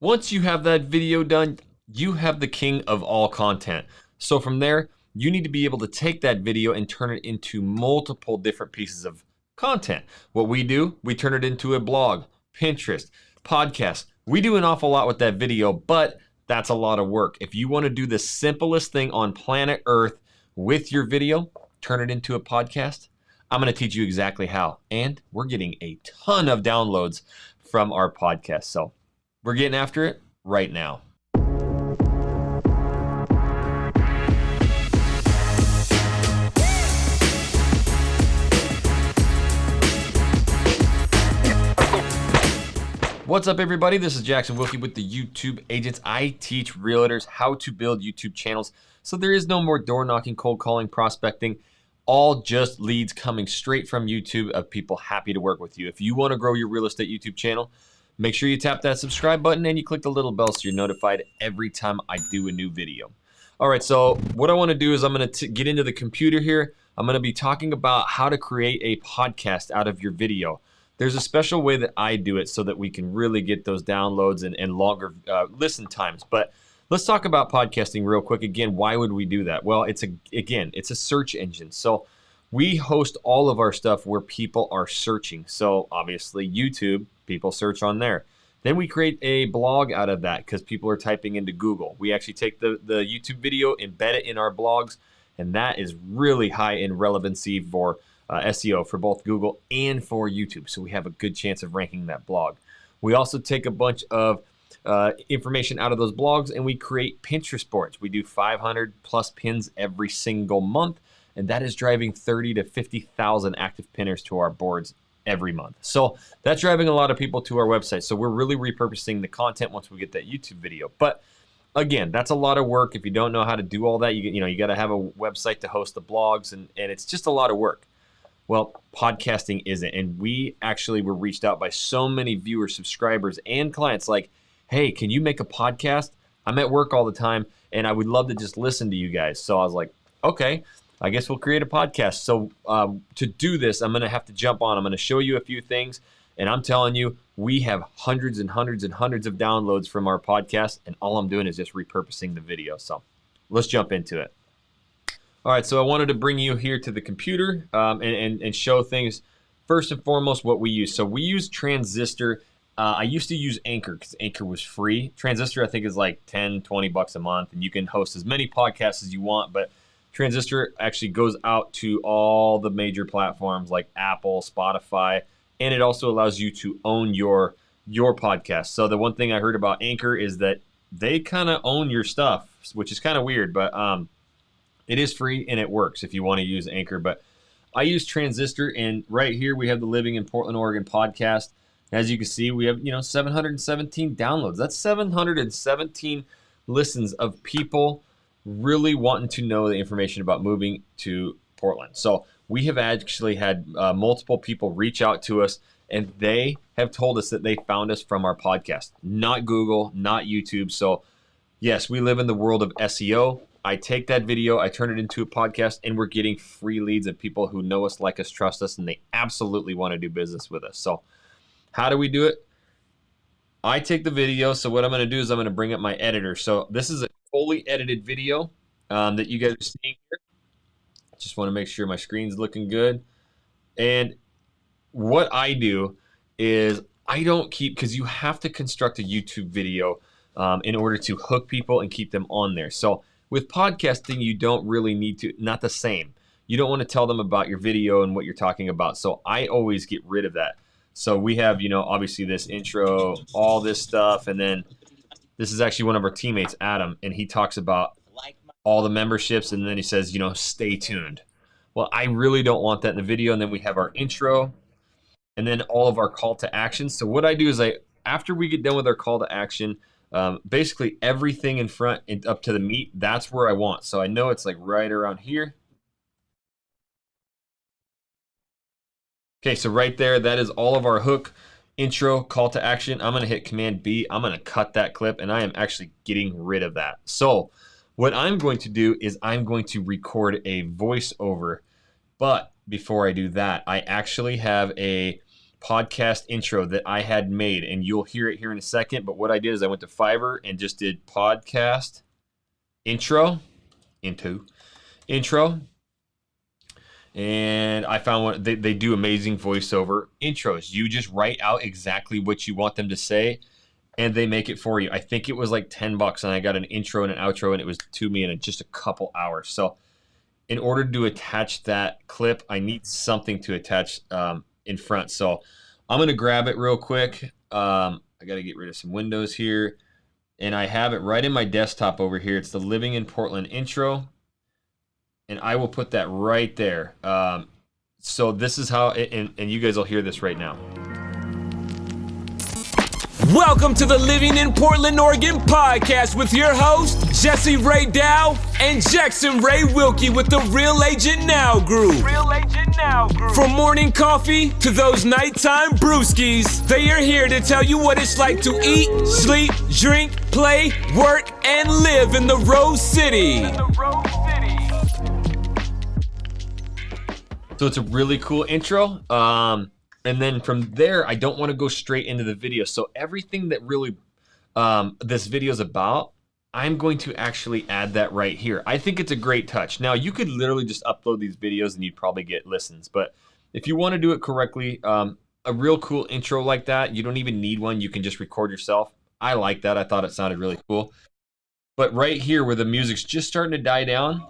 Once you have that video done, you have the king of all content. So from there, you need to be able to take that video and turn it into multiple different pieces of content. What we do, we turn it into a blog, Pinterest, podcast. We do an awful lot with that video, but that's a lot of work. If you want to do the simplest thing on planet Earth with your video, turn it into a podcast, I'm going to teach you exactly how. And we're getting a ton of downloads from our podcast. So we're getting after it right now. What's up, everybody? This is Jackson Wilkie with the YouTube Agents. I teach realtors how to build YouTube channels so there is no more door knocking, cold calling, prospecting, all just leads coming straight from YouTube of people happy to work with you. If you want to grow your real estate YouTube channel, make sure you tap that subscribe button and you click the little bell so you're notified every time I do a new video. All right, so what I want to do is I'm going to get into the computer here. I'm going to be talking about how to create a podcast out of your video. There's a special way that I do it so that we can really get those downloads and longer listen times. But let's talk about podcasting real quick. Again, why would we do that? Well, it's a search engine. So we host all of our stuff where people are searching. So obviously YouTube, people search on there. Then we create a blog out of that because people are typing into Google. We actually take the YouTube video, embed it in our blogs, and that is really high in relevancy for SEO for both Google and for YouTube. So we have a good chance of ranking that blog. We also take a bunch of information out of those blogs and we create Pinterest boards. We do 500 plus pins every single month, and that is driving 30 to 50,000 active pinners to our boards every month. So that's driving a lot of people to our website. So we're really repurposing the content once we get that YouTube video. But again, that's a lot of work. If you don't know how to do all that, you got to have a website to host the blogs, and it's just a lot of work. Well, podcasting isn't. And we actually were reached out by so many viewers, subscribers, and clients like, hey, can you make a podcast? I'm at work all the time, and I would love to just listen to you guys. So I was like, okay, I guess we'll create a podcast. So to do this, I'm going to have to jump on. I'm going to show you a few things, and I'm telling you, we have hundreds and hundreds and hundreds of downloads from our podcast, and all I'm doing is just repurposing the video. So let's jump into it. All right, so I wanted to bring you here to the computer and show things. First and foremost, what we use. So we use Transistor. I used to use Anchor because Anchor was free. Transistor, I think, is like 10, 20 bucks a month, and you can host as many podcasts as you want, but Transistor actually goes out to all the major platforms like Apple, Spotify, and it also allows you to own your podcast. So the one thing I heard about Anchor is that they kind of own your stuff, which is kind of weird, but it is free and it works if you want to use Anchor. But I use Transistor, and right here we have the Living in Portland, Oregon podcast. As you can see, we have 717 downloads. That's 717 listens of people really wanting to know the information about moving to Portland. So we have actually had multiple people reach out to us, and they have told us that they found us from our podcast, not Google, not YouTube. So yes, we live in the world of SEO. I take that video, I turn it into a podcast, and we're getting free leads of people who know us, like us, trust us, and they absolutely want to do business with us. So how do we do it? I take the video. So what I'm going to do is I'm going to bring up my editor. So this is a fully edited video that you guys are seeing here. Just want to make sure my screen's looking good. And what I do is I don't keep, because you have to construct a YouTube video in order to hook people and keep them on there. So with podcasting, you don't really need to, not the same. You don't want to tell them about your video and what you're talking about. So I always get rid of that. So we have, obviously this intro, all this stuff. And then this is actually one of our teammates, Adam, and he talks about all the memberships. And then he says, stay tuned. Well, I really don't want that in the video. And then we have our intro and then all of our call to action. So what I do is after we get done with our call to action, basically everything in front and up to the meat, that's where I want. So I know it's like right around here. Okay, so right there, that is all of our hook, intro, call to action. I'm going to hit Command B. I'm going to cut that clip, and I am actually getting rid of that. So what I'm going to do is I'm going to record a voiceover. But before I do that, I actually have a podcast intro that I had made, and you'll hear it here in a second. But what I did is I went to Fiverr and just did podcast intro, and I found one. They do amazing voiceover intros. You just write out exactly what you want them to say, and they make it for you. I think it was like $10, and I got an intro and an outro, and it was to me in just a couple hours. So in order to attach that clip, I need something to attach in front. So I'm gonna grab it real quick. I gotta get rid of some windows here, and I have it right in my desktop over here. It's the Living in Portland intro, and I will put that right there. So this is how, and you guys will hear this right now. Welcome to the Living in Portland, Oregon podcast with your host, Jesse Ray Dow and Jackson Ray Wilkie with the Real Agent Now Group. From morning coffee to those nighttime brewskis, they are here to tell you what it's like to eat, sleep, drink, play, work, and live in the Rose City. So it's a really cool intro. And then from there, I don't want to go straight into the video. So everything that really this video is about, I'm going to actually add that right here. I think it's a great touch. Now, you could literally just upload these videos and you'd probably get listens. But if you want to do it correctly, a real cool intro like that, you don't even need one. You can just record yourself. I like that. I thought it sounded really cool. But right here where the music's just starting to die down,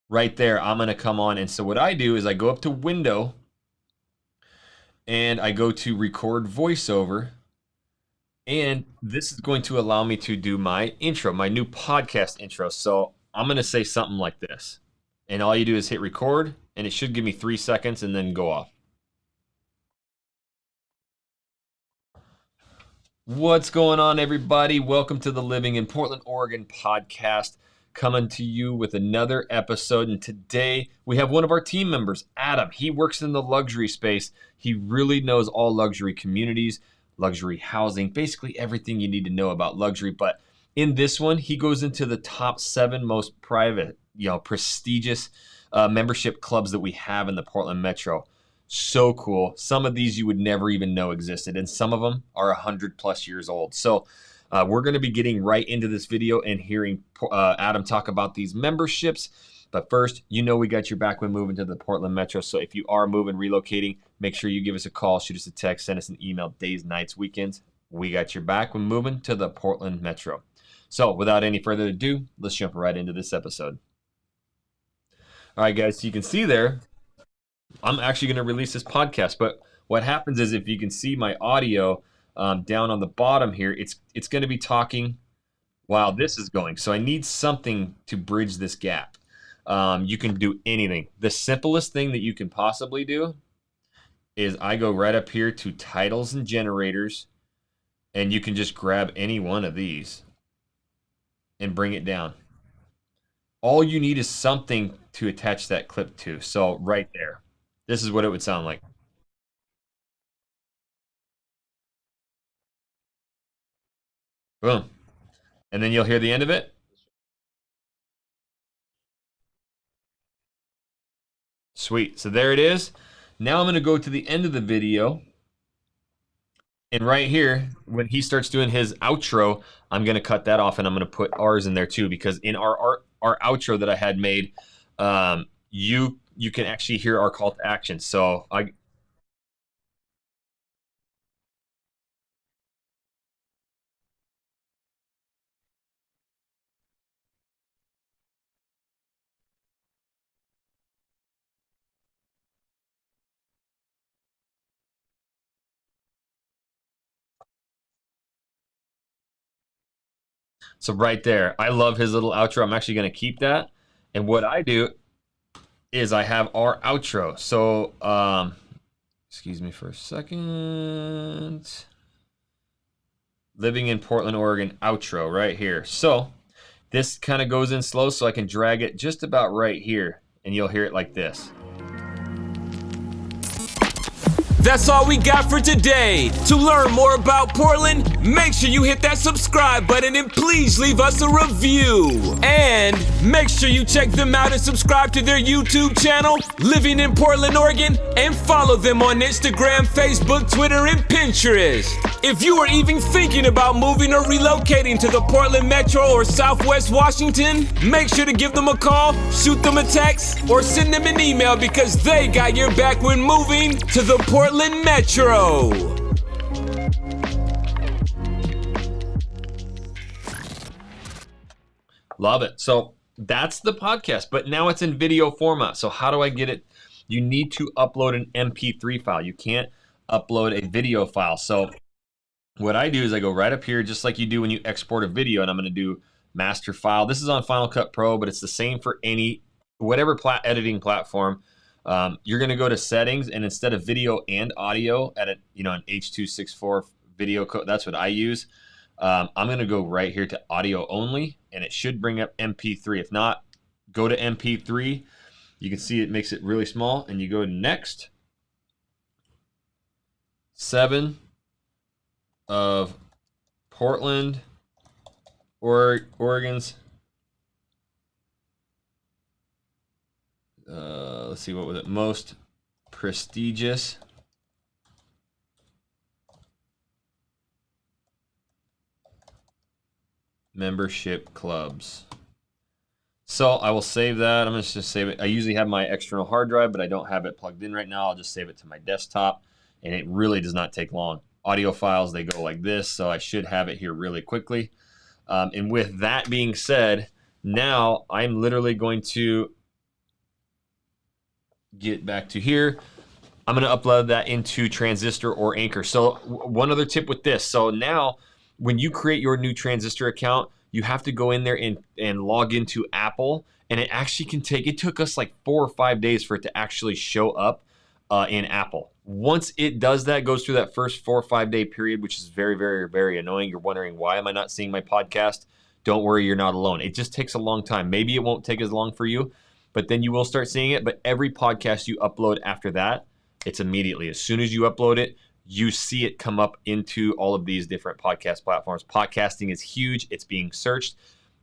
right there, I'm going to come on. And so what I do is I go up to Window, and I go to record voiceover, and this is going to allow me to do my intro, my new podcast intro. So I'm going to say something like this, and all you do is hit record, and it should give me 3 seconds and then go off. What's going on, everybody? Welcome to the Living in Portland, Oregon podcast, coming to you with another episode. And today we have one of our team members, Adam. He works in the luxury space. He really knows all luxury communities, luxury housing, basically everything you need to know about luxury. But in this one, he goes into the top 7 most private, prestigious membership clubs that we have in the Portland Metro. So cool. Some of these you would never even know existed, and some of them are 100+ years old. So we're going to be getting right into this video and hearing Adam talk about these memberships. But first, we got your back when moving to the Portland Metro. So if you are moving, relocating, make sure you give us a call, shoot us a text, send us an email, days, nights, weekends. We got your back when moving to the Portland Metro. So without any further ado, let's jump right into this episode. All right, guys, so you can see there, I'm actually going to release this podcast. But what happens is, if you can see my audio, down on the bottom here, it's going to be talking while this is going. So I need something to bridge this gap. You can do anything. The simplest thing that you can possibly do is I go right up here to titles and generators, and you can just grab any one of these and bring it down. All you need is something to attach that clip to. So right there, this is what it would sound like. Boom. And then you'll hear the end of it. Sweet. So there it is. Now I'm going to go to the end of the video. And right here, when he starts doing his outro, I'm going to cut that off, and I'm going to put ours in there too, because in our outro that I had made, you can actually hear our call to action. So So right there, I love his little outro. I'm actually going to keep that. And what I do is I have our outro. So, excuse me for a second. Living in Portland, Oregon outro right here. So this kind of goes in slow, so I can drag it just about right here, and you'll hear it like this. That's all we got for today. To learn more about Portland, make sure you hit that subscribe button and please leave us a review. And make sure you check them out and subscribe to their YouTube channel, Living in Portland, Oregon, and follow them on Instagram, Facebook, Twitter, and Pinterest. If you are even thinking about moving or relocating to the Portland Metro or Southwest Washington, make sure to give them a call, shoot them a text, or send them an email because they got your back when moving to the Portland Metro. Love it. So that's the podcast, but now it's in video format. So how do I get it? You need to upload an MP3 file. You can't upload a video file. So what I do is I go right up here, just like you do when you export a video, and I'm going to do master file. This is on Final Cut Pro, but it's the same for whatever editing platform. You're going to go to settings, and instead of video and audio at an H.264 video code, that's what I use. I'm going to go right here to audio only, and it should bring up MP3. If not, go to MP3. You can see it makes it really small, and you go to next. 7 of Portland, Oregon's. Let's see, what was it? Most prestigious membership clubs. So I will save that. I'm just save it. I usually have my external hard drive, but I don't have it plugged in right now. I'll just save it to my desktop, and it really does not take long. Audio files, they go like this, so I should have it here really quickly. And with that being said, now I'm literally going to get back to here. I'm going to upload that into Transistor or Anchor. So one other tip with this. So now when you create your new Transistor account, you have to go in there and log into Apple. And it actually it took us like 4 or 5 days for it to actually show up in Apple. Once it does that, goes through that first 4 or 5 day period, which is very, very, very annoying. You're wondering, why am I not seeing my podcast? Don't worry, you're not alone. It just takes a long time. Maybe it won't take as long for you, but then you will start seeing it. But every podcast you upload after that, it's immediately. As soon as you upload it, you see it come up into all of these different podcast platforms. Podcasting is huge. It's being searched.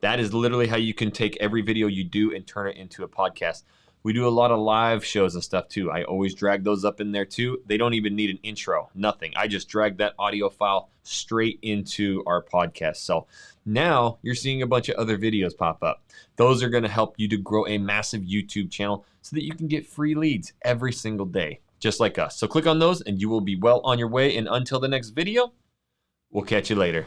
That is literally how you can take every video you do and turn it into a podcast. We do a lot of live shows and stuff too. I always drag those up in there too. They don't even need an intro, nothing. I just drag that audio file straight into our podcast. So now you're seeing a bunch of other videos pop up. Those are going to help you to grow a massive YouTube channel so that you can get free leads every single day, just like us. So click on those and you will be well on your way. And until the next video, we'll catch you later.